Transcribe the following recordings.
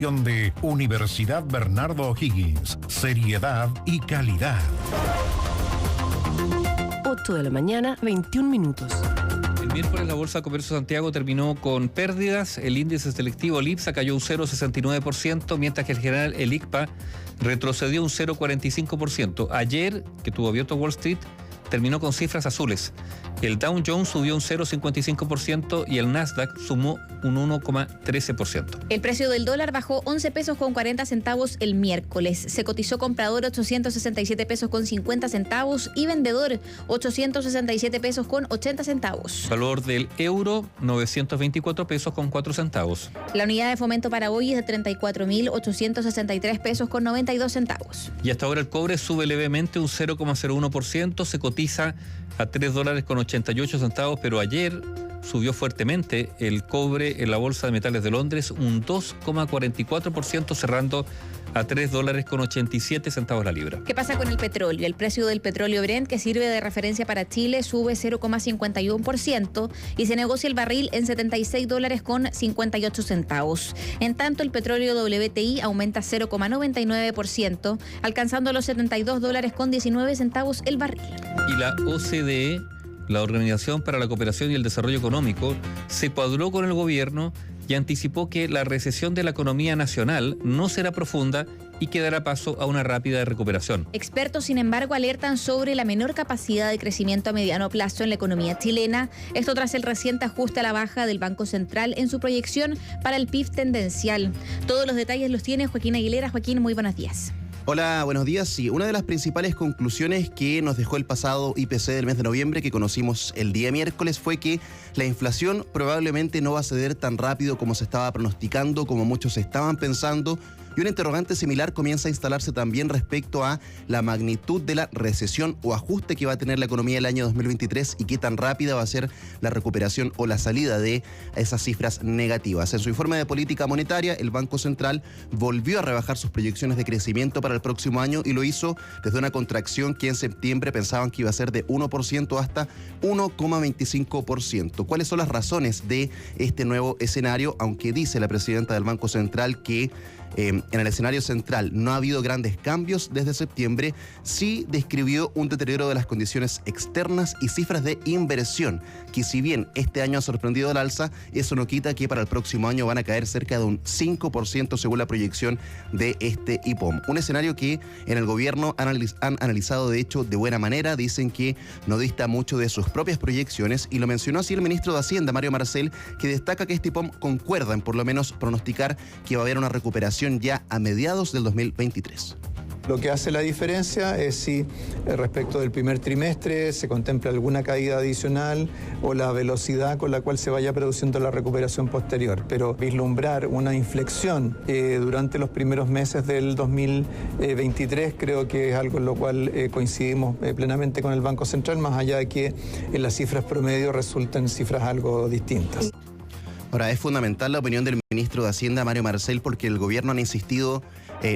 De Universidad Bernardo O'Higgins, seriedad y calidad. 8 de la mañana, 21 minutos. El miércoles la Bolsa de Comercio de Santiago terminó con pérdidas. El índice selectivo, el IPSA, cayó un 0,69%, mientras que el general, el ICPA, retrocedió un 0,45%. Ayer, que tuvo abierto Wall Street, terminó con cifras azules. El Dow Jones subió un 0,55% y el Nasdaq sumó un 1,13%. El precio del dólar bajó 11 pesos con 40 centavos el miércoles. Se cotizó comprador 867 pesos con 50 centavos y vendedor 867 pesos con 80 centavos. Valor del euro, 924 pesos con 4 centavos. La unidad de fomento para hoy es de 34.863 pesos con 92 centavos. Y hasta ahora el cobre sube levemente un 0,01%, se cotiza a $3 con 88 centavos, pero ayer subió fuertemente el cobre en la Bolsa de Metales de Londres un 2,44%, cerrando a $3 con 87 centavos la libra. ¿Qué pasa con el petróleo? El precio del petróleo Brent, que sirve de referencia para Chile, sube 0,51% y se negocia el barril en $76 con 58 centavos. En tanto, el petróleo WTI aumenta 0,99%, alcanzando los $72 con 19 centavos el barril. Y la OCDE, la Organización para la Cooperación y el Desarrollo Económico, se cuadró con el gobierno y anticipó que la recesión de la economía nacional no será profunda y que dará paso a una rápida recuperación. Expertos, sin embargo, alertan sobre la menor capacidad de crecimiento a mediano plazo en la economía chilena. Esto tras el reciente ajuste a la baja del Banco Central en su proyección para el PIB tendencial. Todos los detalles los tiene Joaquín Aguilera. Joaquín, muy buenos días. Hola, buenos días. Sí, una de las principales conclusiones que nos dejó el pasado IPC del mes de noviembre, que conocimos el día miércoles, fue que la inflación probablemente no va a ceder tan rápido como se estaba pronosticando, como muchos estaban pensando. Y un interrogante similar comienza a instalarse también respecto a la magnitud de la recesión o ajuste que va a tener la economía el año 2023 y qué tan rápida va a ser la recuperación o la salida de esas cifras negativas. En su informe de política monetaria, el Banco Central volvió a rebajar sus proyecciones de crecimiento para el próximo año y lo hizo desde una contracción que en septiembre pensaban que iba a ser de 1% hasta 1,25%. ¿Cuáles son las razones de este nuevo escenario? Aunque dice la presidenta del Banco Central que en el escenario central no ha habido grandes cambios desde septiembre, sí describió un deterioro de las condiciones externas y cifras de inversión, que si bien este año ha sorprendido al alza, eso no quita que para el próximo año van a caer cerca de un 5% según la proyección de este IPOM. Un escenario que en el gobierno han analizado de hecho de buena manera, dicen que no dista mucho de sus propias proyecciones y lo mencionó así el ministro de Hacienda, Mario Marcel, que destaca que este IPOM concuerda en por lo menos pronosticar que va a haber una recuperación ya a mediados del 2023. Lo que hace la diferencia es si respecto del primer trimestre se contempla alguna caída adicional o la velocidad con la cual se vaya produciendo la recuperación posterior. Pero vislumbrar una inflexión durante los primeros meses del 2023 creo que es algo en lo cual coincidimos plenamente con el Banco Central, más allá de que en las cifras promedio resulten cifras algo distintas. Ahora, es fundamental la opinión del ministro de Hacienda, Mario Marcel, porque el gobierno ha insistido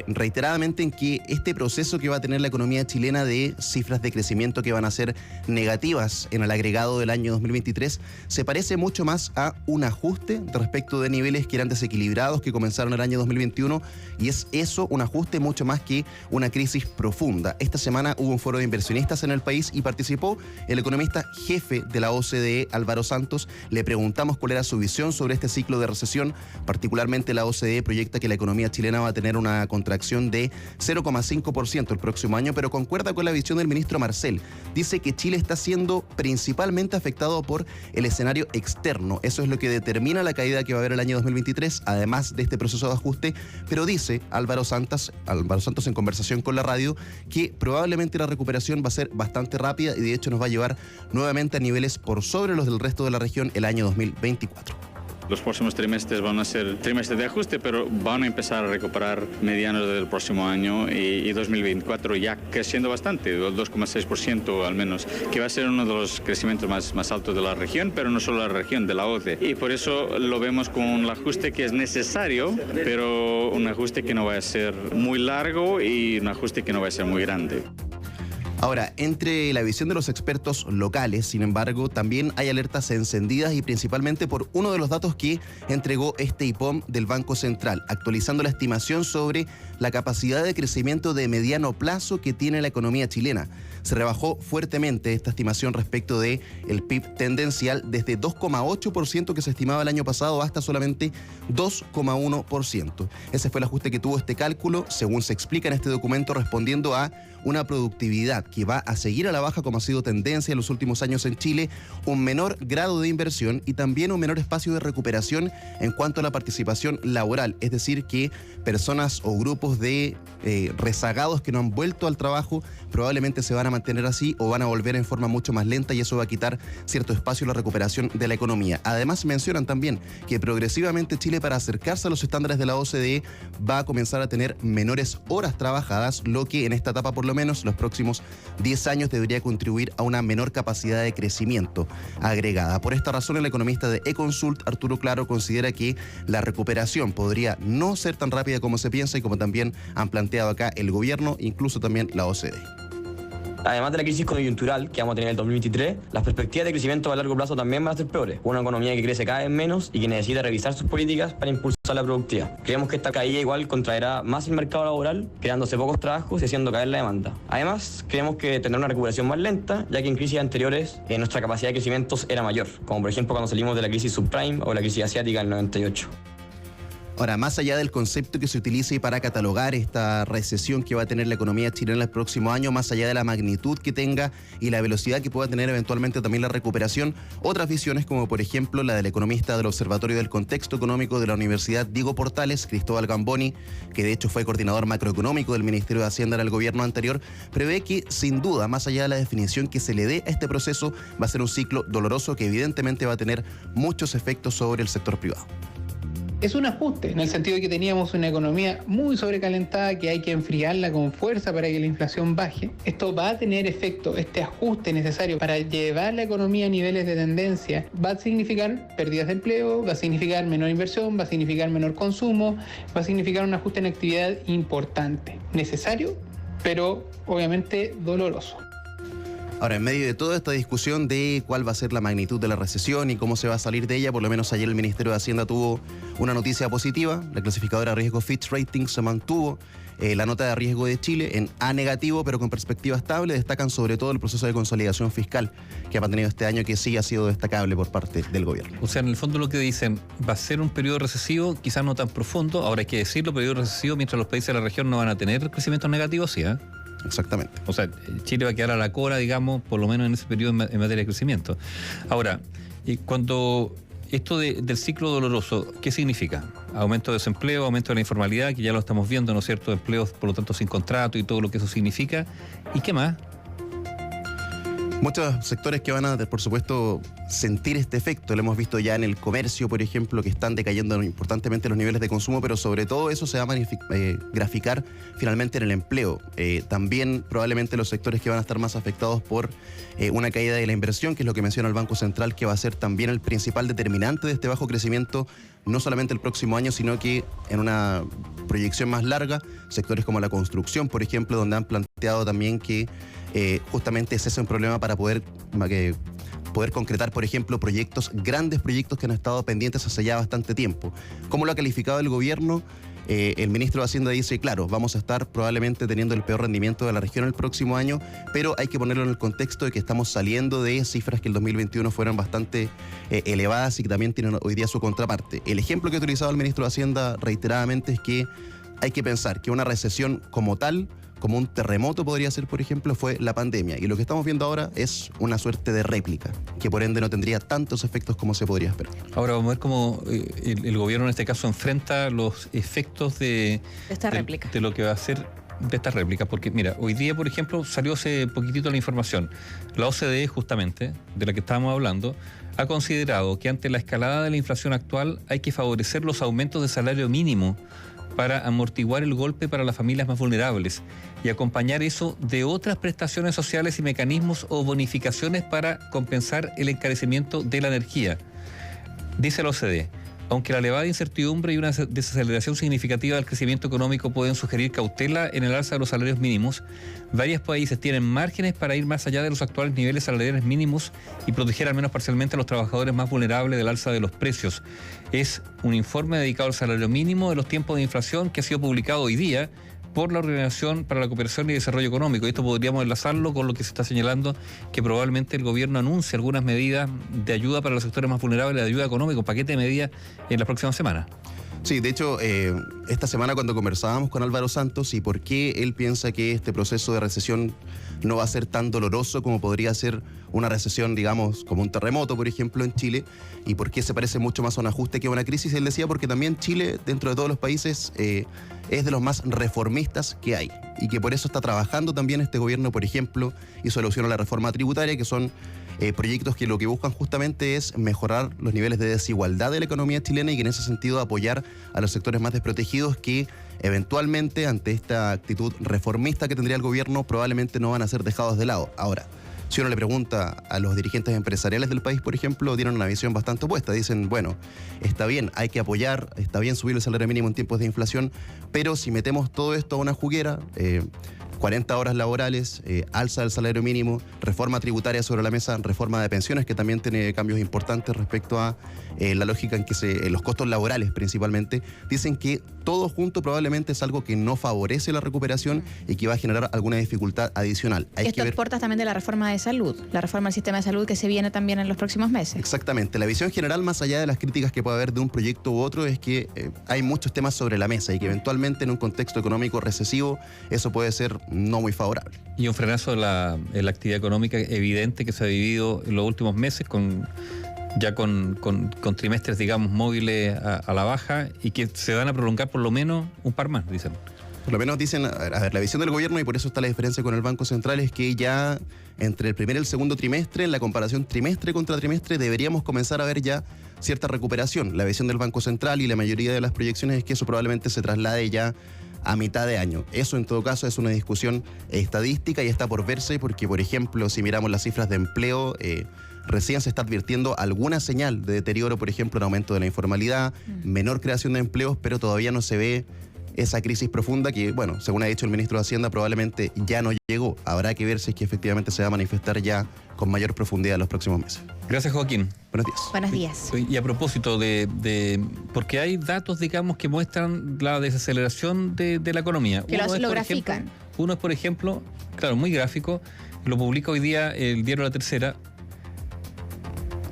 reiteradamente en que este proceso que va a tener la economía chilena de cifras de crecimiento que van a ser negativas en el agregado del año 2023 se parece mucho más a un ajuste respecto de niveles que eran desequilibrados que comenzaron el año 2021 y es eso, un ajuste mucho más que una crisis profunda. Esta semana hubo un foro de inversionistas en el país y participó el economista jefe de la OCDE, Álvaro Santos. Le preguntamos cuál era su visión sobre este ciclo de recesión. Particularmente la OCDE proyecta que la economía chilena va a tener una contracción de 0,5% el próximo año, pero concuerda con la visión del ministro Marcel. Dice que Chile está siendo principalmente afectado por el escenario externo. Eso es lo que determina la caída que va a haber el año 2023, además de este proceso de ajuste, pero dice Álvaro Santos en conversación con la radio que probablemente la recuperación va a ser bastante rápida y de hecho nos va a llevar nuevamente a niveles por sobre los del resto de la región el año 2024. Los próximos trimestres van a ser trimestres de ajuste, pero van a empezar a recuperar medianos del próximo año y 2024 ya creciendo bastante, el 2,6% al menos, que va a ser uno de los crecimientos más altos de la región, pero no solo la región, de la OCDE. Y por eso lo vemos con un ajuste que es necesario, pero un ajuste que no va a ser muy largo y un ajuste que no va a ser muy grande. Ahora, entre la visión de los expertos locales, sin embargo, también hay alertas encendidas y principalmente por uno de los datos que entregó este IPOM del Banco Central, actualizando la estimación sobre la capacidad de crecimiento de mediano plazo que tiene la economía chilena. Se rebajó fuertemente esta estimación respecto del PIB tendencial desde 2,8% que se estimaba el año pasado hasta solamente 2,1%. Ese fue el ajuste que tuvo este cálculo, según se explica en este documento, respondiendo a una productividad que va a seguir a la baja como ha sido tendencia en los últimos años en Chile, un menor grado de inversión y también un menor espacio de recuperación en cuanto a la participación laboral, es decir, que personas o grupos de rezagados que no han vuelto al trabajo probablemente se van a mantener así o van a volver en forma mucho más lenta y eso va a quitar cierto espacio en la recuperación de la economía. Además mencionan también que progresivamente Chile, para acercarse a los estándares de la OCDE, va a comenzar a tener menores horas trabajadas, lo que en esta etapa por lo menos los próximos 10 años debería contribuir a una menor capacidad de crecimiento agregada. Por esta razón, el economista de Econsult, Arturo Claro, considera que la recuperación podría no ser tan rápida como se piensa y como también han planteado acá el gobierno, incluso también la OCDE. Además de la crisis coyuntural que vamos a tener en el 2023, las perspectivas de crecimiento a largo plazo también van a ser peores. Una economía que crece cada vez menos y que necesita revisar sus políticas para impulsar la productividad. Creemos que esta caída igual contraerá más el mercado laboral, creándose pocos trabajos y haciendo caer la demanda. Además, creemos que tendrá una recuperación más lenta, ya que en crisis anteriores nuestra capacidad de crecimiento era mayor, como por ejemplo cuando salimos de la crisis subprime o la crisis asiática en el 98. Ahora, más allá del concepto que se utilice para catalogar esta recesión que va a tener la economía chilena el próximo año, más allá de la magnitud que tenga y la velocidad que pueda tener eventualmente también la recuperación, otras visiones como por ejemplo la del economista del Observatorio del Contexto Económico de la Universidad Diego Portales, Cristóbal Gamboni, que de hecho fue coordinador macroeconómico del Ministerio de Hacienda en el gobierno anterior, prevé que sin duda, más allá de la definición que se le dé a este proceso, va a ser un ciclo doloroso que evidentemente va a tener muchos efectos sobre el sector privado. Es un ajuste, en el sentido de que teníamos una economía muy sobrecalentada que hay que enfriarla con fuerza para que la inflación baje. Esto va a tener efecto, este ajuste necesario para llevar la economía a niveles de tendencia va a significar pérdidas de empleo, va a significar menor inversión, va a significar menor consumo, va a significar un ajuste en actividad importante, necesario, pero obviamente doloroso. Ahora, en medio de toda esta discusión de cuál va a ser la magnitud de la recesión y cómo se va a salir de ella, por lo menos ayer el Ministerio de Hacienda tuvo una noticia positiva. La clasificadora de riesgo Fitch Ratings se mantuvo la nota de riesgo de Chile en A negativo, pero con perspectiva estable. Destacan sobre todo el proceso de consolidación fiscal que ha mantenido este año, que sí ha sido destacable por parte del gobierno. O sea, en el fondo lo que dicen, va a ser un periodo recesivo, quizás no tan profundo. Ahora hay que decirlo, periodo recesivo mientras los países de la región no van a tener crecimientos negativos, sí, ¿eh? Exactamente. O sea, Chile va a quedar a la cola, digamos, por lo menos en ese periodo en materia de crecimiento. Ahora, cuando esto del ciclo doloroso, ¿qué significa? Aumento de desempleo, aumento de la informalidad, que ya lo estamos viendo, ¿no es cierto? Empleos, por lo tanto, sin contrato y todo lo que eso significa. ¿Y qué más? Muchos sectores que van a, por supuesto, sentir este efecto. Lo hemos visto ya en el comercio, por ejemplo, que están decayendo importantemente los niveles de consumo, pero sobre todo eso se va a graficar finalmente en el empleo. También probablemente los sectores que van a estar más afectados por una caída de la inversión, que es lo que menciona el Banco Central, que va a ser también el principal determinante de este bajo crecimiento, no solamente el próximo año, sino que en una proyección más larga, sectores como la construcción, por ejemplo, donde han planteado también que justamente ese es un problema para poder concretar, por ejemplo, grandes proyectos que han estado pendientes hace ya bastante tiempo. ¿Cómo lo ha calificado el gobierno? El ministro de Hacienda dice, claro, vamos a estar probablemente teniendo el peor rendimiento de la región el próximo año, pero hay que ponerlo en el contexto de que estamos saliendo de cifras que el 2021 fueron bastante elevadas y que también tienen hoy día su contraparte. El ejemplo que ha utilizado el ministro de Hacienda reiteradamente es que hay que pensar que una recesión como tal, como un terremoto podría ser, por ejemplo, fue la pandemia. Y lo que estamos viendo ahora es una suerte de réplica, que por ende no tendría tantos efectos como se podría esperar. Ahora vamos a ver cómo el gobierno en este caso enfrenta los efectos de esta réplica. De lo que va a ser de estas réplicas. Porque mira, hoy día, por ejemplo, salió hace poquitito la información. La OCDE, justamente, de la que estábamos hablando, ha considerado que ante la escalada de la inflación actual hay que favorecer los aumentos de salario mínimo para amortiguar el golpe para las familias más vulnerables y acompañar eso de otras prestaciones sociales y mecanismos o bonificaciones para compensar el encarecimiento de la energía. Dice la OCDE, Aunque la elevada incertidumbre y una desaceleración significativa del crecimiento económico pueden sugerir cautela en el alza de los salarios mínimos, varios países tienen márgenes para ir más allá de los actuales niveles salariales mínimos y proteger al menos parcialmente a los trabajadores más vulnerables del alza de los precios. Es un informe dedicado al salario mínimo de los tiempos de inflación que ha sido publicado hoy día por la Organización para la Cooperación y Desarrollo Económico. Esto podríamos enlazarlo con lo que se está señalando, que probablemente el gobierno anuncie algunas medidas de ayuda para los sectores más vulnerables, de ayuda económica, un paquete de medidas en las próximas semanas. Sí, de hecho, esta semana cuando conversábamos con Álvaro Santos y por qué él piensa que este proceso de recesión no va a ser tan doloroso como podría ser una recesión, digamos, como un terremoto, por ejemplo, en Chile, y por qué se parece mucho más a un ajuste que a una crisis, él decía porque también Chile, dentro de todos los países, es de los más reformistas que hay, y que por eso está trabajando también este gobierno, por ejemplo, hizo alusión a la reforma tributaria, que son proyectos que lo que buscan justamente es mejorar los niveles de desigualdad de la economía chilena y que en ese sentido apoyar a los sectores más desprotegidos que eventualmente ante esta actitud reformista que tendría el gobierno probablemente no van a ser dejados de lado. Ahora, si uno le pregunta a los dirigentes empresariales del país, por ejemplo, tienen una visión bastante opuesta. Dicen, bueno, está bien, hay que apoyar, está bien subir el salario mínimo en tiempos de inflación, pero si metemos todo esto a una juguera, 40 horas laborales, alza del salario mínimo, reforma tributaria sobre la mesa, reforma de pensiones que también tiene cambios importantes respecto a la lógica en que los costos laborales principalmente, dicen que todo junto probablemente es algo que no favorece la recuperación y que va a generar alguna dificultad adicional. Esto exporta también de la reforma de salud, la reforma del sistema de salud que se viene también en los próximos meses. Exactamente. La visión general, más allá de las críticas que pueda haber de un proyecto u otro, es que hay muchos temas sobre la mesa y que eventualmente en un contexto económico recesivo eso puede ser no muy favorable. Y un frenazo en la actividad económica evidente que se ha vivido en los últimos meses con trimestres, digamos, móviles a la baja y que se van a prolongar por lo menos un par más, dicen. Por lo menos dicen, a ver, la visión del gobierno, y por eso está la diferencia con el Banco Central, es que ya entre el primer y el segundo trimestre, en la comparación trimestre contra trimestre, deberíamos comenzar a ver ya cierta recuperación. La visión del Banco Central y la mayoría de las proyecciones es que eso probablemente se traslade ya a mitad de año. Eso en todo caso es una discusión estadística y está por verse porque, por ejemplo, si miramos las cifras de empleo, recién se está advirtiendo alguna señal de deterioro, por ejemplo, en aumento de la informalidad, menor creación de empleos, pero todavía no se ve esa crisis profunda que, bueno, según ha dicho el ministro de Hacienda, probablemente ya no llegó. Habrá que ver si es que efectivamente se va a manifestar ya con mayor profundidad en los próximos meses. Gracias, Joaquín. Buenos días. Buenos días. Y a propósito porque hay datos, digamos, que muestran la desaceleración de la economía. Que lo grafican. Uno es, por ejemplo, claro, muy gráfico, lo publica hoy día el diario La Tercera,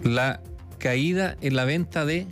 la caída en la venta de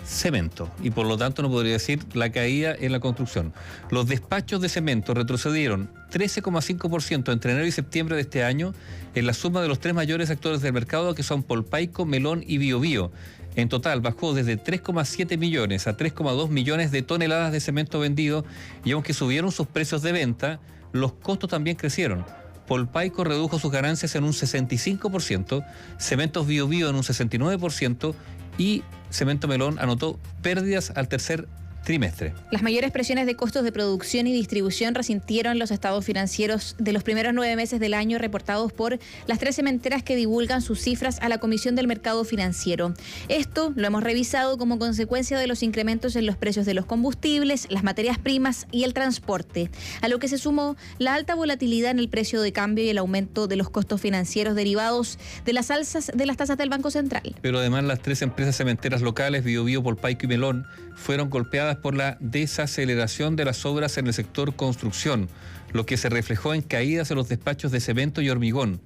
cemento y por lo tanto no podría decir la caída en la construcción. Los despachos de cemento retrocedieron 13,5% entre enero y septiembre de este año en la suma de los tres mayores actores del mercado que son Polpaico, Melón y Biobío. En total bajó desde 3,7 millones a 3,2 millones de toneladas de cemento vendido y aunque subieron sus precios de venta, los costos también crecieron. Polpaico redujo sus ganancias en un 65%, Cementos Biobío en un 69% y Cemento Melón anotó pérdidas al tercer trimestre. Las mayores presiones de costos de producción y distribución resintieron los estados financieros de los primeros 9 meses del año reportados por las 3 cementeras que divulgan sus cifras a la Comisión del Mercado Financiero. Esto lo hemos revisado como consecuencia de los incrementos en los precios de los combustibles, las materias primas y el transporte, a lo que se sumó la alta volatilidad en el precio de cambio y el aumento de los costos financieros derivados de las alzas de las tasas del Banco Central. Pero además las 3 empresas cementeras locales, Biobío, Polpaico y Melón, fueron golpeadas por la desaceleración de las obras en el sector construcción, lo que se reflejó en caídas en los despachos de cemento y hormigón.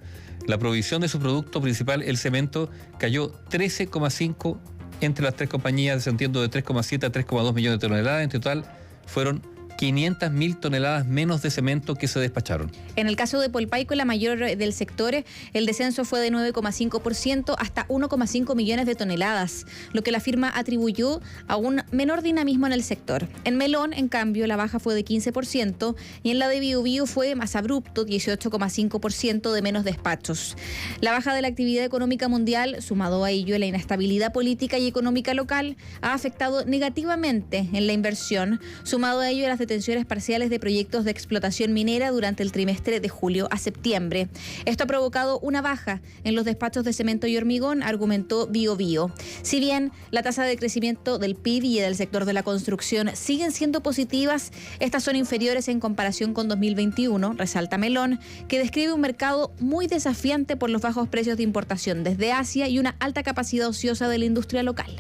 La provisión de su producto principal, el cemento, cayó 13,5% entre las 3 compañías, descendiendo de 3,7 a 3,2 millones de toneladas. En total fueron 500.000 toneladas menos de cemento que se despacharon. En el caso de Polpaico, la mayor del sector, el descenso fue de 9,5% hasta 1,5 millones de toneladas, lo que la firma atribuyó a un menor dinamismo en el sector. En Melón, en cambio, la baja fue de 15% y en la de Biobío fue más abrupto, 18,5% de menos despachos. La baja de la actividad económica mundial, sumado a ello la inestabilidad política y económica local, ha afectado negativamente en la inversión, sumado a ello las detenciones parciales de proyectos de explotación minera durante el trimestre de julio a septiembre. Esto ha provocado una baja en los despachos de cemento y hormigón, argumentó BioBio. Si bien la tasa de crecimiento del PIB y del sector de la construcción siguen siendo positivas, estas son inferiores en comparación con 2021, resalta Melón, que describe un mercado muy desafiante por los bajos precios de importación desde Asia y una alta capacidad ociosa de la industria local.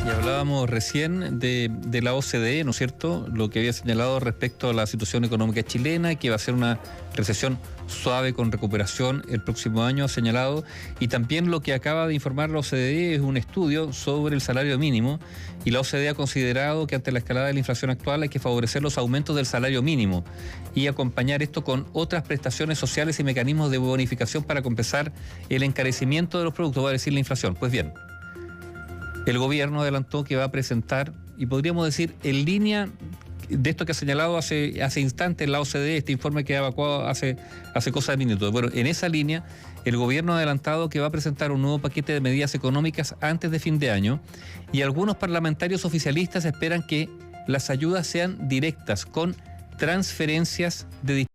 Y hablábamos recién de la OCDE, ¿no es cierto?, lo que había señalado respecto a la situación económica chilena, que va a ser una recesión suave con recuperación el próximo año, ha señalado, y también lo que acaba de informar la OCDE es un estudio sobre el salario mínimo, y la OCDE ha considerado que ante la escalada de la inflación actual hay que favorecer los aumentos del salario mínimo y acompañar esto con otras prestaciones sociales y mecanismos de bonificación para compensar el encarecimiento de los productos, va a decir la inflación. Pues bien, el gobierno adelantó que va a presentar, y podríamos decir en línea de esto que ha señalado hace instantes la OCDE, este informe que ha evacuado hace cosa de minutos. Bueno, en esa línea, el gobierno ha adelantado que va a presentar un nuevo paquete de medidas económicas antes de fin de año, y algunos parlamentarios oficialistas esperan que las ayudas sean directas, con transferencias de